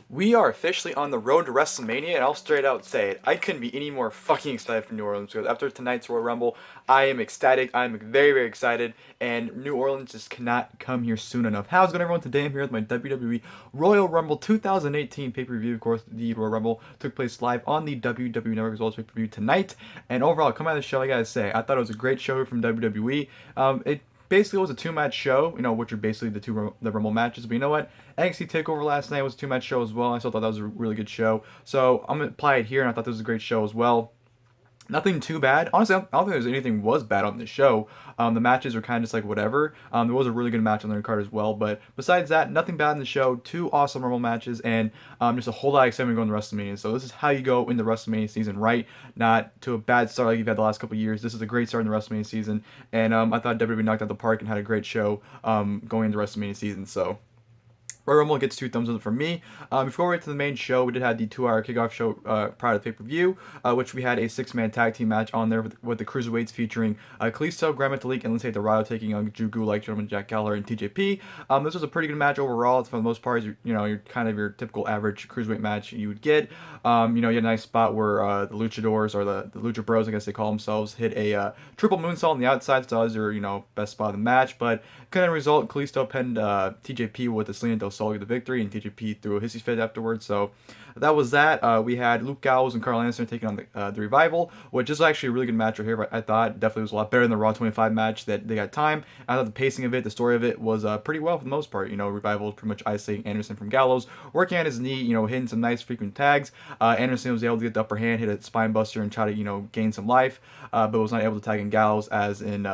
We are officially on the road to WrestleMania, and I'll straight out say it. I couldn't be any more fucking excited for New Orleans because after tonight's Royal Rumble, I am ecstatic. I'm very, very excited, and New Orleans just cannot come here soon enough. How's it going, everyone? Today I'm here with my WWE Royal Rumble 2018 pay-per-view. Of course, the Royal Rumble took place live on the WWE Network as well as pay-per-view tonight. And overall, coming out of the show, I gotta say, I thought it was a great show from WWE. It basically was a two-match show, which are basically the Rumble matches. But you know what? NXT Takeover last night was a two-match show as well. I still thought that was a really good show. So I'm gonna apply it here, and I thought this was a great show as well. Nothing too bad. Honestly, I don't think there's anything was bad on this show. The matches were kind of just like whatever. There was a really good match on the card as well. But besides that, nothing bad in the show. Two awesome Rumble matches and just a whole lot of excitement going to WrestleMania. So this is how you go in the WrestleMania season, right? Not to a bad start like you've had the last couple of years. This is a great start in the WrestleMania season. And I thought WWE knocked out the park and had a great show going into WrestleMania season. So Royal Rumble gets 2 thumbs up from me. Before we get to the main show, we did have the 2-hour kickoff show prior to the pay-per-view, which we had a 6-man tag team match on there with the Cruiserweights featuring Kalisto, Gran, Metalik, and Lince Dorado taking on Gulak, Gentleman Jack Gallagher, and TJP. This was a pretty good match overall. For the most part, you're kind of your typical average Cruiserweight match you would get. You had a nice spot where the Luchadors, or the Lucha Bros, I guess they call themselves, hit a triple moonsault on the outside, so that was your best spot of the match. But couldn't result. Kalisto pinned TJP with a Selena Del Sol to the victory, and TJP threw a hissy fit afterwards. So that was that. We had Luke Gallows and Karl taking on the Revival, which is actually a really good match right here. But I thought definitely was a lot better than the Raw 25 match that they got time. I thought the pacing of it, the story of it was pretty well for the most part. Revival was pretty much isolating Anderson from Gallows, working on his knee, hitting some nice frequent tags. Anderson was able to get the upper hand, hit a spine buster, and try to gain some life, but was not able to tag in Gallows as in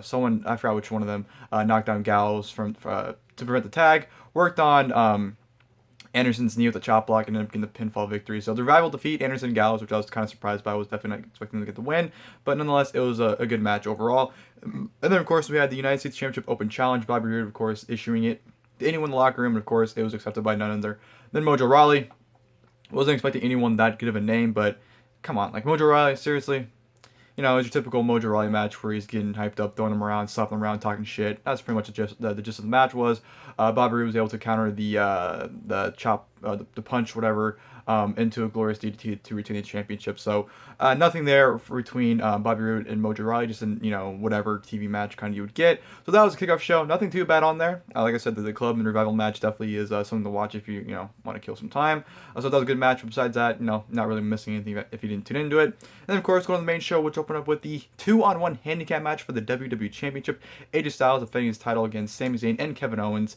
someone, I forgot which one of them, knocked down Gallows to prevent the tag. Worked on Anderson's knee with a chop block and ended up getting the pinfall victory. So the Revival defeat Anderson and Gallows, which I was kind of surprised by. I was definitely not expecting them to get the win, but nonetheless, it was a good match overall. And then, of course, we had the United States Championship Open Challenge. Bobby Roode, of course, issuing it to anyone in the locker room, and of course, it was accepted by none other than Mojo Rawley. Wasn't expecting anyone that good of a name, but come on, like Mojo Rawley, seriously? It's your typical Mojo Rawley match where he's getting hyped up, throwing him around, slapping him around, talking shit. That's pretty much the gist of the match was. Bobby Roode was able to counter the chop, the punch, whatever, into a glorious DDT to retain the championship. So nothing there between Bobby Roode and Mojo Rawley, just in whatever TV match kind of you would get. So that was a kickoff show. Nothing too bad on there. Like I said, the club and Revival match definitely is something to watch if you want to kill some time. So that was a good match. But besides that, not really missing anything if you didn't tune into it. And then of course, going to the main show, which opened up with the 2-on-1 handicap match for the WWE Championship. AJ Styles defending his title against Sami Zayn and Kevin Owens.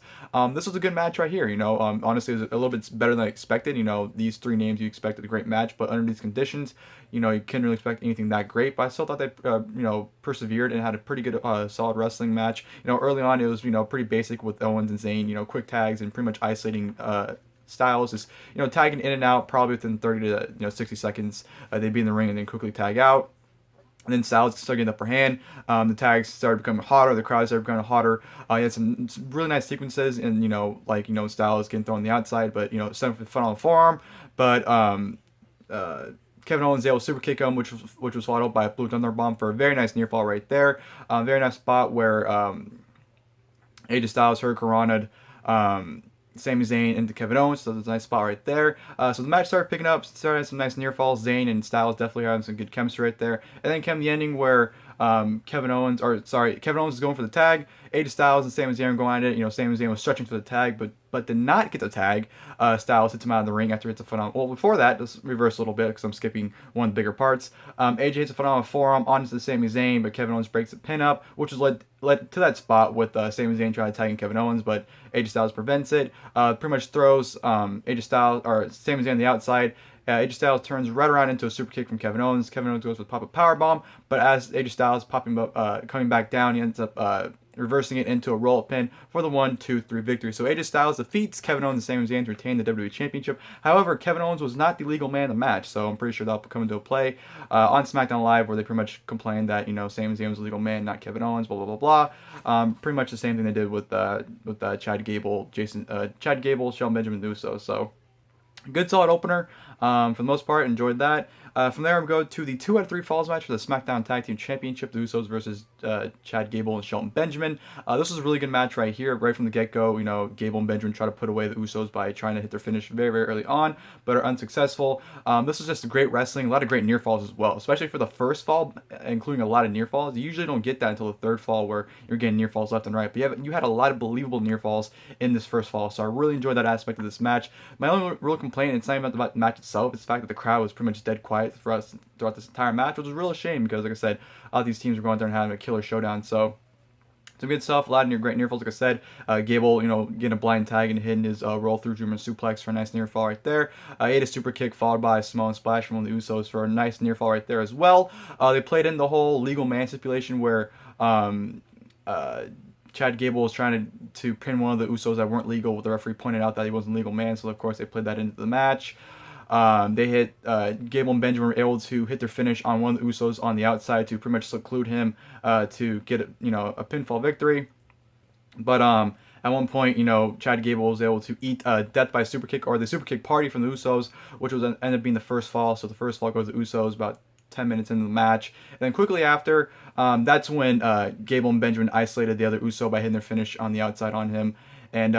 This was a good match right here. Honestly, it was a little bit better than I expected. These 3 names you expected a great match, but under these conditions, you couldn't really expect anything that great. But I still thought they, persevered and had a pretty good, solid wrestling match. Early on it was, pretty basic with Owens and Zayn. Quick tags and pretty much isolating Styles, just tagging in and out probably within 30 to 60 seconds. They'd be in the ring and then quickly tag out. And then Styles started getting the upper hand. The tags started becoming hotter. The crowd started becoming hotter. He had some really nice sequences, and Styles getting thrown on the outside, but setting for the front on the forearm. But Kevin Owens able to super kick him, which was followed up by a Blue Thunder Bomb for a very nice near fall right there. Very nice spot where AJ Styles hurricanranaed Sami Zayn into Kevin Owens, so there's a nice spot right there. So the match started picking up, started some nice near falls. Zayn and Styles definitely having some good chemistry right there. And then came the ending where Kevin Owens is going for the tag. AJ Styles and Sami Zayn are going at it. Sami Zayn was stretching for the tag, but did not get the tag. Styles hits him out of the ring after hits a phenomenal. Well, before that, let's reverse a little bit because I'm skipping one of the bigger parts. AJ hits a phenomenal forearm onto the Sami Zayn, but Kevin Owens breaks the pin up, which was led to that spot with Sami Zayn trying to tag in Kevin Owens, but AJ Styles prevents it. Pretty much throws Sami Zayn on the outside. AJ Styles turns right around into a super kick from Kevin Owens. Kevin Owens goes with pop-up powerbomb, but as AJ Styles coming back down, he ends up reversing it into a roll-up pin for the 1-2-3 victory. So AJ Styles defeats Kevin Owens and Sami Zayn to retain the WWE Championship. However, Kevin Owens was not the legal man in the match, so I'm pretty sure that'll come into play on SmackDown Live, where they pretty much complained that Sami Zayn was the legal man, not Kevin Owens. Blah blah blah blah. Pretty much the same thing they did with Chad Gable, Shelton Benjamin, the Usos. So good solid opener. For the most part, enjoyed that. From there, we go to the 2 out of 3 falls match for the SmackDown Tag Team Championship, the Usos versus Chad Gable and Shelton Benjamin. This was a really good match right here, right from the get-go. Gable and Benjamin try to put away the Usos by trying to hit their finish very, very early on, but are unsuccessful. This was just great wrestling, a lot of great near falls as well, especially for the first fall, including a lot of near falls. You usually don't get that until the third fall, where you're getting near falls left and right. But you had a lot of believable near falls in this first fall, so I really enjoyed that aspect of this match. My only real complaint, it's not even about the match itself, it's the fact that the crowd was pretty much dead quiet for us throughout this entire match, which was a real shame because, like I said, all these teams were going there and having a killer showdown. So some good stuff, a lot of great near falls, like I said. Gable, getting a blind tag and hitting his roll through German suplex for a nice near fall right there. Ate a super kick followed by a Samoan splash from one of the Usos for a nice near fall right there as well. They played in the whole legal man stipulation where Chad Gable was trying to pin one of the Usos that weren't legal. The referee pointed out that he wasn't legal man, so of course they played that into the match. They hit Gable and Benjamin were able to hit their finish on one of the Usos on the outside to pretty much seclude him to get a pinfall victory. But at one point, Chad Gable was able to eat death by super kick, or the super kick party from the Usos, which was ended up being the first fall. So the first fall goes to the Usos about 10 minutes into the match. And then quickly after, that's when Gable and Benjamin isolated the other Uso by hitting their finish on the outside on him. And,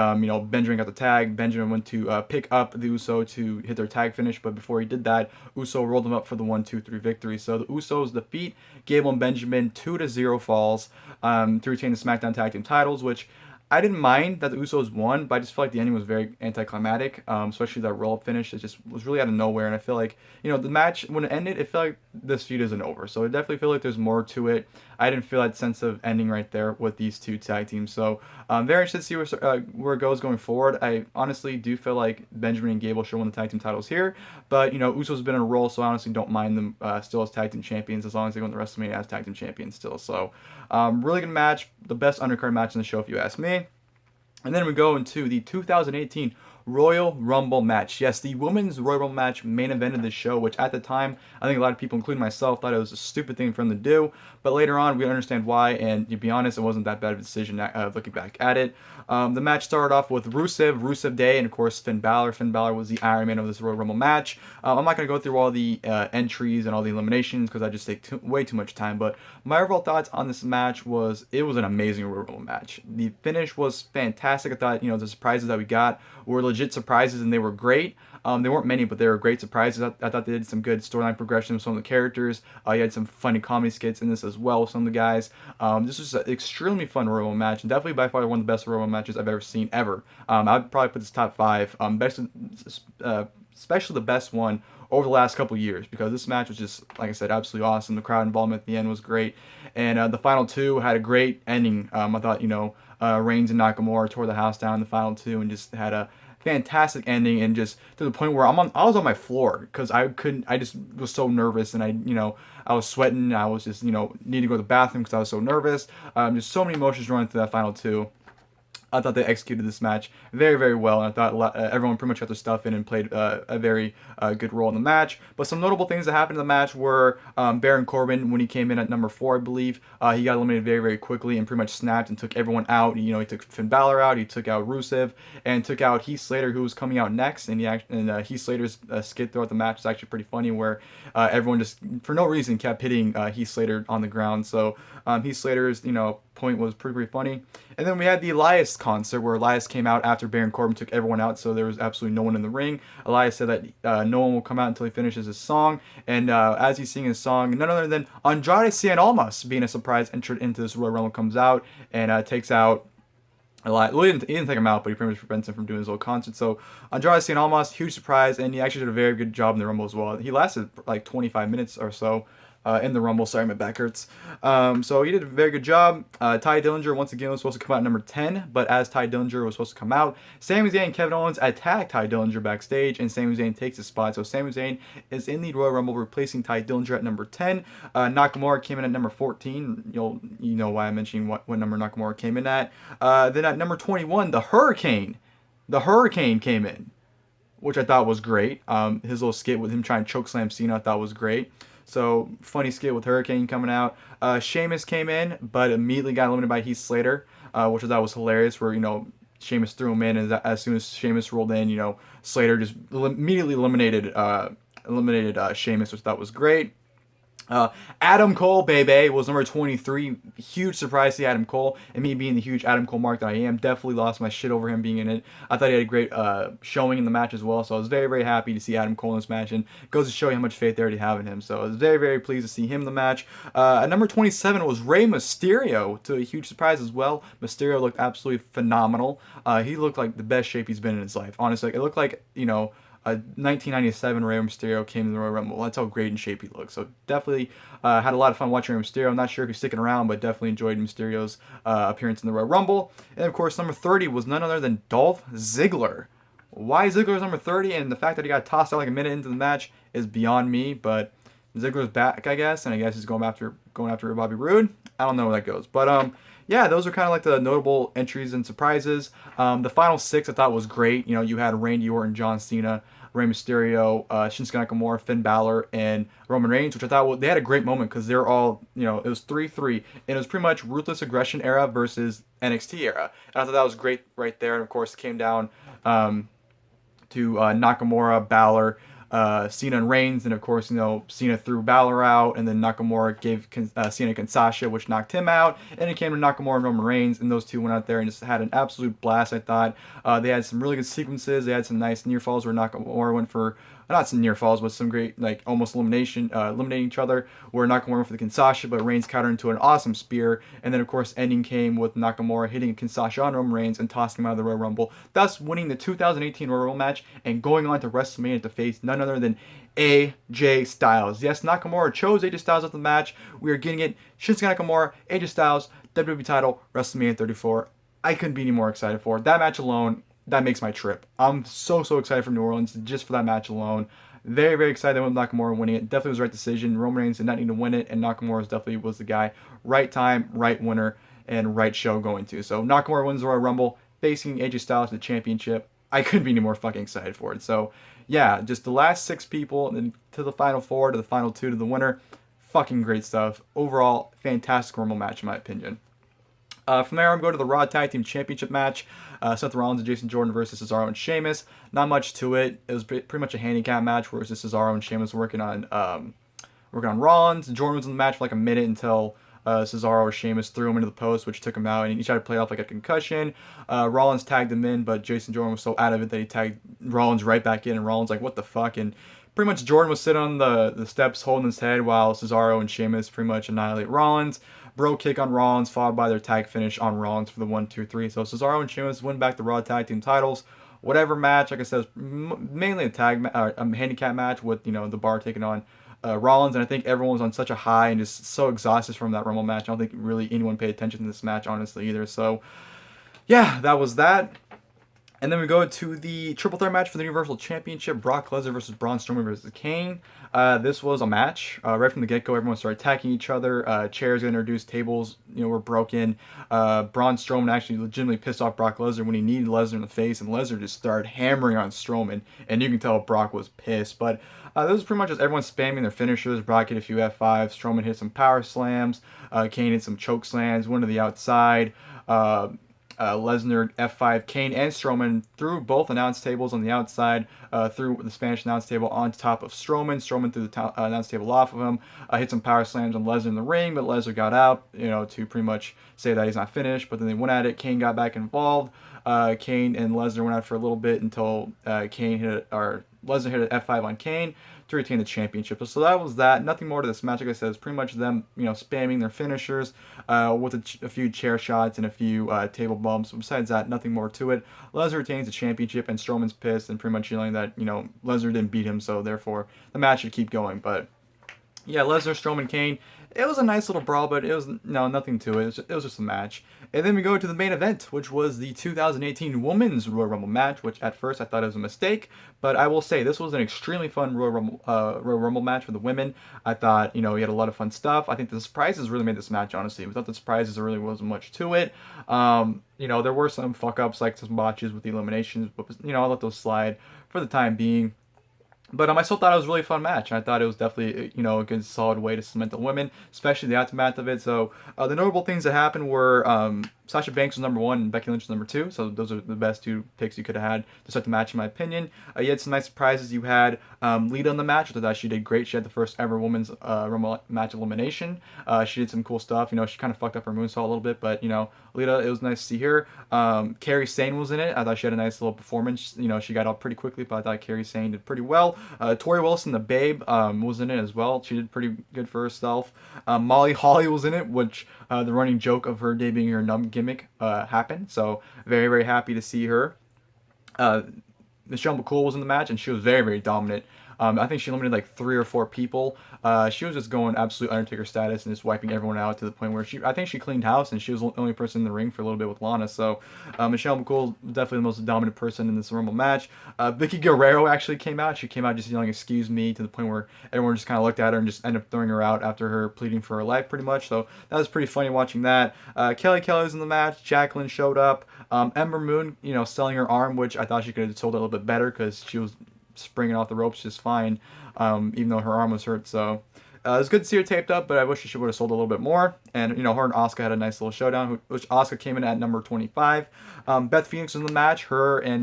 Benjamin got the tag. Benjamin went to pick up the Uso to hit their tag finish, but before he did that, Uso rolled him up for the 1-2-3 victory. So the Usos defeat Gable and Benjamin 2-0 falls to retain the SmackDown Tag Team titles, which I didn't mind that the Usos won, but I just felt like the ending was very anticlimactic, especially that roll-up finish. It just was really out of nowhere, and I feel like, the match, when it ended, it felt like this feud isn't over. So I definitely feel like there's more to it. I didn't feel that sense of ending right there with these two tag teams. So I'm very interested to see where it goes going forward. I honestly do feel like Benjamin and Gable should win the tag team titles here, but, Usos been in a roll, so I honestly don't mind them still as tag team champions as long as they go in the WrestleMania as tag team champions still. So really good match, the best undercard match in the show if you ask me. And then we go into the 2018 Royal Rumble match. Yes, the Women's Royal Rumble match main evented this show, which at the time, I think a lot of people, including myself, thought it was a stupid thing for them to do. But later on, we understand why, and to be honest, it wasn't that bad of a decision looking back at it. The match started off with Rusev Day, and of course Finn Balor. Finn Balor was the Iron Man of this Royal Rumble match. I'm not going to go through all the entries and all the eliminations because I just take way too much time, but my overall thoughts on this match was it was an amazing Royal Rumble match. The finish was fantastic. I thought, the surprises that we got were legit surprises, and they were great. They weren't many, but they were great surprises. I thought they did some good storyline progression with some of the characters. You had some funny comedy skits in this as well with some of the guys. This was an extremely fun Royal Rumble match, and definitely by far one of the best Royal Rumble matches I've ever seen ever. I'd probably put this top 5, especially the best one over the last couple years, because this match was just, like I said, absolutely awesome. The crowd involvement at the end was great, and the final two had a great ending. I thought, Reigns and Nakamura tore the house down in the final two and just had a fantastic ending, and just to the point where I was on my floor because I just was so nervous, and I was sweating. I was just, needed to go to the bathroom because I was so nervous. Just so many emotions running through that final two. I thought they executed this match very, very well, and I thought everyone pretty much got their stuff in and played a very good role in the match. But some notable things that happened in the match were Baron Corbin, when he came in at number 4, I believe, he got eliminated very, very quickly and pretty much snapped and took everyone out. He took Finn Balor out, he took out Rusev, and took out Heath Slater, who was coming out next. And Heath Slater's skit throughout the match is actually pretty funny, where everyone just, for no reason, kept hitting Heath Slater on the ground. So Heath Slater's, point was pretty funny. And then we had the Elias concert, where Elias came out after Baron Corbin took everyone out, so there was absolutely no one in the ring. Elias said that no one will come out until he finishes his song, and as he's singing his song, none other than Andrade Cien Almas, being a surprise entrant into this Royal Rumble, comes out and takes out Elias. Well, he didn't take him out, but he pretty much prevents him from doing his little concert. So Andrade Cien Almas, huge surprise, and he actually did a very good job in the Rumble as well. He lasted like 25 minutes or so in the Rumble. Sorry, my back hurts. So he did a very good job. Ty Dillinger, once again, was supposed to come out at number 10, but as Ty Dillinger was supposed to come out, Sami Zayn and Kevin Owens attack Ty Dillinger backstage, and Sami Zayn takes his spot. So Sami Zayn is in the Royal Rumble, replacing Ty Dillinger at number 10. Nakamura came in at number 14. You know why I'm mentioning what number Nakamura came in at. Then at number 21, the Hurricane came in, which I thought was great. His little skit with him trying to chokeslam Cena, I thought was great. So, funny skit with Hurricane coming out. Sheamus came in, but immediately got eliminated by Heath Slater, which I thought was hilarious, where, Sheamus threw him in, and as soon as Sheamus rolled in, Slater just immediately eliminated Sheamus, which I thought was great. Adam Cole, baby, was number 23. Huge surprise to see Adam Cole. And me being the huge Adam Cole mark that I am, definitely lost my shit over him being in it. I thought he had a great showing in the match as well. So I was very, very happy to see Adam Cole in this match. And it goes to show you how much faith they already have in him. So I was very, very pleased to see him in the match. At number 27 was Rey Mysterio, to a huge surprise as well. Mysterio looked absolutely phenomenal. He looked like the best shape he's been in his life. Honestly, it looked like, 1997 Rey Mysterio came in the Royal Rumble. That's how great in shape he looked. So definitely had a lot of fun watching Rey Mysterio. I'm not sure if he's sticking around, but definitely enjoyed Mysterio's appearance in the Royal Rumble. And of course, number 30 was none other than Dolph Ziggler. Why Ziggler's number 30 and the fact that he got tossed out like a minute into the match is beyond me. But Ziggler's back, I guess, and I guess he's going after Bobby Roode. I don't know where that goes, but yeah, those are kind of like the notable entries and surprises. The final six I thought was great. You had Randy Orton, John Cena, Rey Mysterio, Shinsuke Nakamura, Finn Balor, and Roman Reigns, which I thought they had a great moment because they're all, it was 3-3, and it was pretty much Ruthless Aggression era versus NXT era. And I thought that was great right there. And of course, it came down to Nakamura, Balor, Cena and Reigns, and of course, Cena threw Balor out, and then Nakamura gave Cena Kinshasa, which knocked him out, and it came to Nakamura and Roman Reigns, and those two went out there and just had an absolute blast, I thought. They had some really good sequences. They had some nice near falls where Nakamura went for, not some near falls, but some great, almost eliminating each other, where Nakamura went for the Kinshasa, but Reigns countered into an awesome spear, and then, of course, ending came with Nakamura hitting a Kinshasa on Roman Reigns and tossing him out of the Royal Rumble, thus winning the 2018 Royal Rumble match and going on to WrestleMania to face none other than AJ Styles. Yes, Nakamura chose AJ Styles at the match. We are getting it. Shinsuke Nakamura, AJ Styles, WWE title, WrestleMania 34. I couldn't be any more excited for it. That match alone, that makes my trip. I'm so excited for New Orleans just for that match alone. Very, very excited with Nakamura winning it. Definitely was the right decision. Roman Reigns did not need to win it, and Nakamura definitely was the guy. Right time, right winner, and right show going to. So Nakamura wins the Royal Rumble, facing AJ Styles for the championship. I couldn't be any more fucking excited for it. So, yeah, just the last six people, and then to the final four, to the final two, to the winner. Fucking great stuff. Overall, fantastic Rumble match, in my opinion. From there, I'm going to the Raw Tag Team Championship match. Seth Rollins and Jason Jordan versus Cesaro and Sheamus. Not much to it. It was pretty much a handicap match where it was just Cesaro and Sheamus working on Rollins. Jordan was in the match for like a minute until Cesaro or Sheamus threw him into the post, which took him out, and he tried to play off like a concussion. Rollins tagged him in, but Jason Jordan was so out of it that he tagged Rollins right back in, and Rollins like, what the fuck? And pretty much Jordan was sitting on the steps holding his head while Cesaro and Sheamus pretty much annihilate Rollins. Bro kick on Rollins, followed by their tag finish on Rollins for the 1-2-3. So Cesaro and Sheamus win back the Raw Tag Team titles. Whatever match, like I said, mainly a handicap match with the Bar taking on Rollins, and I think everyone was on such a high and just so exhausted from that Rumble match. I don't think really anyone paid attention to this match, honestly, either. So, yeah, that was that. And then we go to the triple threat match for the Universal Championship, Brock Lesnar versus Braun Strowman versus Kane. This was a match. Right from the get-go, everyone started attacking each other. Chairs got introduced, tables were broken. Braun Strowman actually legitimately pissed off Brock Lesnar when he needed Lesnar in the face, and Lesnar just started hammering on Strowman, and you can tell Brock was pissed. But this was pretty much just everyone spamming their finishers. Brock hit a few F5s, Strowman hit some power slams, Kane hit some choke slams, one to the outside. Lesnar F5, Kane and Strowman threw both announce tables on the outside, threw the Spanish announce table on top of Strowman. Strowman threw the announce table off of him, hit some power slams on Lesnar in the ring, but Lesnar got out, to pretty much say that he's not finished. But then they went at it. Kane got back involved. Kane and Lesnar went out for a little bit until Lesnar hit an F5 on Kane to retain the championship. So that was that. Nothing more to this match. Like I said, it's pretty much them, spamming their finishers with a few chair shots and a few table bumps. Besides that, nothing more to it. Lesnar retains the championship, and Strowman's pissed and pretty much yelling that, Lesnar didn't beat him, so therefore the match should keep going. But yeah, Lesnar, Strowman, Kane. It was a nice little brawl, but it was nothing to it. It was just a match. And then we go to the main event, which was the 2018 Women's Royal Rumble match, which at first I thought it was a mistake, but I will say this was an extremely fun Royal Rumble match for the women. I thought, we had a lot of fun stuff. I think the surprises really made this match, honestly. Without the surprises, there really wasn't much to it. There were some fuck-ups, like some botches with the eliminations, but, I'll let those slide for the time being. But I still thought it was a really fun match, and I thought it was definitely a good solid way to cement the women, especially the aftermath of it. So the notable things that happened were Sasha Banks was number one and Becky Lynch was number two. So those are the best two picks you could have had to start the match, in my opinion. You had some nice surprises. You had Lita in the match, which I thought she did great. She had the first ever women's Rumble match elimination. She did some cool stuff. She kind of fucked up her moonsault a little bit, but Lita, it was nice to see her. Kairi Sane was in it. I thought she had a nice little performance. She got up pretty quickly, but I thought Kairi Sane did pretty well. Tori Wilson, the Babe, was in it as well. She did pretty good for herself. Molly Holly was in it, which the running joke of her debuting her numb gimmick happened. So very, very happy to see her. Michelle McCool was in the match, and she was very, very dominant. I think she eliminated like 3 or 4 people. She was just going absolute Undertaker status and just wiping everyone out to the point where I think she cleaned house, and she was the only person in the ring for a little bit with Lana. So Michelle McCool definitely the most dominant person in this Rumble match. Vicky Guerrero actually came out. She came out just yelling "excuse me" to the point where everyone just kind of looked at her and just ended up throwing her out after her pleading for her life, pretty much. So that was pretty funny watching that. Kelly was in the match. Jacqueline showed up. Ember Moon, selling her arm, which I thought she could have sold a little bit better because she was springing off the ropes just fine, even though her arm was hurt. So it was good to see her taped up, but I wish she would have sold a little bit more. And her and Asuka had a nice little showdown, which Asuka came in at number 25. Beth Phoenix was in the match. Her and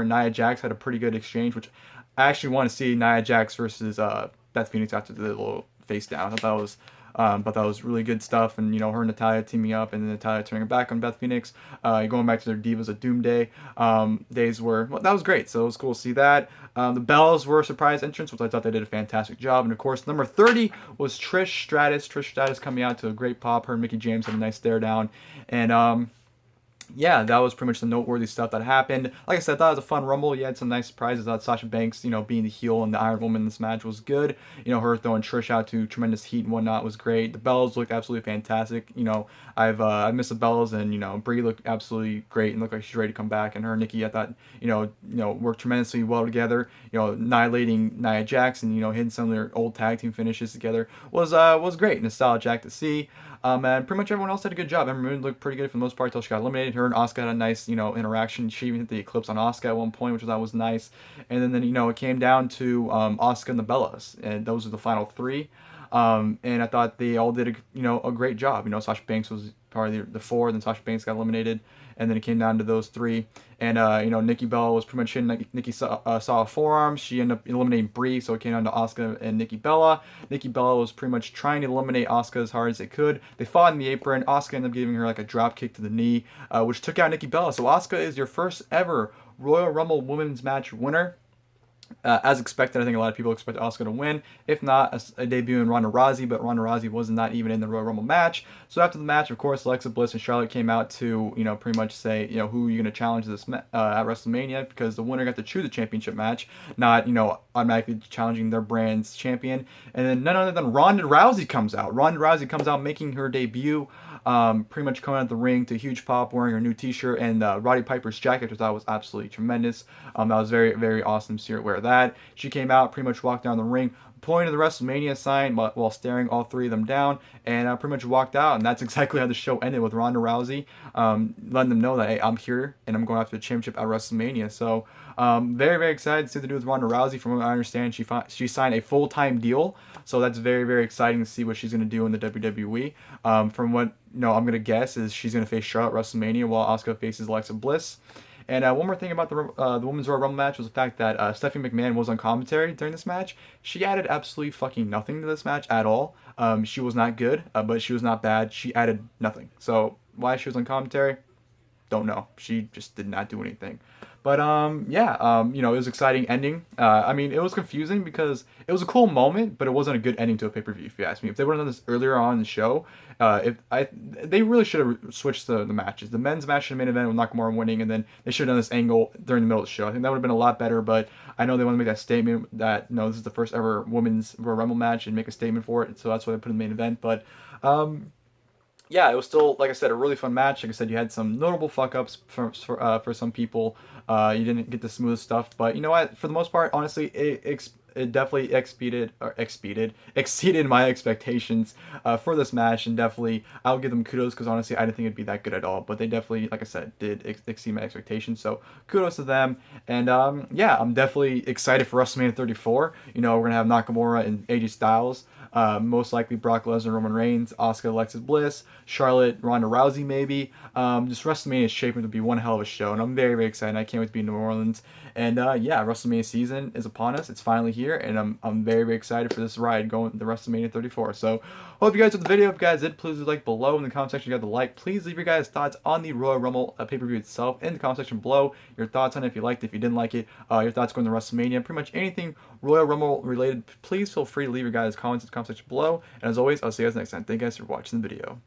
Nia Jax had a pretty good exchange, which I actually want to see Nia Jax versus Beth Phoenix after the little face down. But that was really good stuff, and her and Natalya teaming up, and then Natalya turning back on Beth Phoenix, going back to their Divas of Doomsday days that was great. So it was cool to see that. The Bellas were a surprise entrance, which I thought they did a fantastic job. And of course, number 30 was Trish Stratus. Trish Stratus coming out to a great pop. Her and Mickie James had a nice stare down, and yeah, that was pretty much the noteworthy stuff that happened. Like I said, I thought it was a fun Rumble. You had some nice surprises. I thought Sasha Banks, being the heel and the Iron Woman in this match was good. Her throwing Trish out to tremendous heat and whatnot was great. The Bellas looked absolutely fantastic. I missed the Bellas, and Brie looked absolutely great and looked like she's ready to come back. And her and Nikki, I thought, worked tremendously well together. Annihilating Nia Jax and hitting some of their old tag team finishes together was great. Nostalgic to see. And pretty much everyone else did a good job. Ember Moon looked pretty good for the most part until she got eliminated. Her and Asuka had a nice, interaction. She even hit the Eclipse on Asuka at one point, which I thought was nice. And then it came down to Asuka and the Bellas, and those were the final 3. And I thought they all did a great job. Sasha Banks was probably the 4, then Sasha Banks got eliminated, and then it came down to those 3. And Nikki Bella was pretty much hitting. Nikki saw a forearm. She ended up eliminating Brie, so it came down to Asuka and Nikki Bella. Nikki Bella was pretty much trying to eliminate Asuka as hard as they could. They fought in the apron. Asuka ended up giving her like a drop kick to the knee, which took out Nikki Bella. So Asuka is your first ever Royal Rumble Women's Match winner. As expected, I think a lot of people expect Asuka to win. If not, a debut in Ronda Rousey, but Ronda Rousey was not even in the Royal Rumble match. So after the match, of course, Alexa Bliss and Charlotte came out to, pretty much say, who are you going to challenge this at WrestleMania, because the winner got to choose a championship match, not, automatically challenging their brand's champion. And then none other than Ronda Rousey comes out. Ronda Rousey comes out making her debut, pretty much coming out the ring to a huge pop, wearing her new t-shirt and Roddy Piper's jacket, which I thought was absolutely tremendous. That was very, very awesome to see her wear that. She came out, pretty much walked down the ring, pointed to the WrestleMania sign while staring all 3 of them down, and pretty much walked out. And that's exactly how the show ended, with Ronda Rousey letting them know that, hey, I'm here and I'm going after the championship at WrestleMania. So very, very excited to see what to do with Ronda Rousey. From what I understand, she signed a full-time deal, so that's very, very exciting to see what she's going to do in the WWE. From what I'm going to guess is she's going to face Charlotte at WrestleMania while Asuka faces Alexa Bliss. And one more thing about the Women's Royal Rumble match was the fact that Stephanie McMahon was on commentary during this match. She added absolutely fucking nothing to this match at all. She was not good, but she was not bad. She added nothing. So why she was on commentary, don't know. She just did not do anything. But it was an exciting ending. It was confusing because it was a cool moment, but it wasn't a good ending to a pay-per-view, if you ask me. If they would have done this earlier on in the show, they really should have switched the matches. The men's match in the main event with Nakamura winning, and then they should have done this angle during the middle of the show. I think that would have been a lot better, but I know they want to make that statement that, this is the first ever women's Royal Rumble match and make a statement for it, so that's why they put in the main event. But yeah, it was still, like I said, a really fun match. Like I said, you had some notable fuck-ups for some people. You didn't get the smooth stuff, but you know what? For the most part, honestly, it definitely exceeded my expectations for this match, and definitely I'll give them kudos because honestly I didn't think it'd be that good at all. But they definitely, like I said, did exceed my expectations. So kudos to them. And yeah, I'm definitely excited for WrestleMania 34. You know, we're gonna have Nakamura and AJ Styles. Most likely Brock Lesnar, Roman Reigns, Asuka, Alexis Bliss, Charlotte, Ronda Rousey, maybe. Just WrestleMania is shaping to be one hell of a show, and I'm very, very excited. I can't wait to be in New Orleans. And yeah, WrestleMania season is upon us. It's finally here, and I'm very, very excited for this ride going to WrestleMania 34. So, hope you guys enjoyed the video. If you guys did, please leave a like below in the comment section. You got the like. Please leave your guys' thoughts on the Royal Rumble pay-per-view itself in the comment section below. Your thoughts on it, if you liked it, if you didn't like it, your thoughts going to WrestleMania, pretty much anything Royal Rumble related. Please feel free to leave your guys' comments in the comment section below. And as always, I'll see you guys next time. Thank you guys for watching the video.